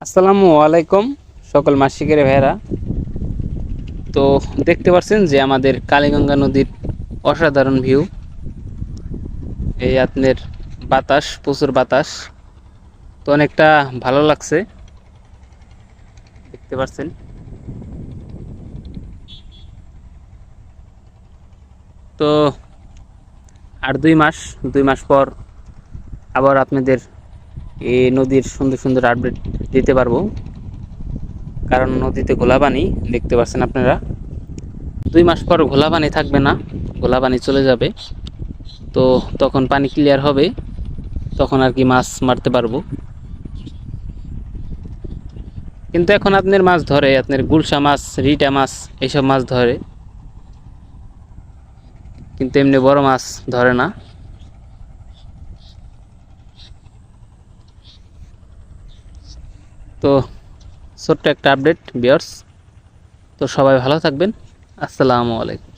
আসসালামু আলাইকুম সকল মাছ শিকারী ভাইয়েরা। তো দেখতে পাচ্ছেন যে আমাদের কালীগঙ্গা নদীর অসাধারণ ভিউ। এই আপনার বাতাস, প্রচুর বাতাস, তো অনেকটা ভালো লাগছে দেখতে পাচ্ছেন। তো আর 2 মাস পর আবার আপনাদের এই নদীর সুন্দর সুন্দর আপডেট দিতে পারবো, কারণ নদীতে ঘোলা পানি দেখতে পাচ্ছেন আপনারা। 2 মাস পর ঘোলা পানি থাকবে না, ঘোলা পানি চলে যাবে। তো তখন পানি ক্লিয়ার হবে, তখন আর কি মাছ মারতে পারবো। কিন্তু এখন আপনার মাছ ধরে আপনার গুলশা মাছ, রিটা মাছ, এইসব মাছ ধরে, কিন্তু এমনি বড় মাছ ধরে না। তো ছোট্ট একটা আপডেট ভিউয়ার্স। তো সবাই ভালো থাকবেন। আসসালামু আলাইকুম।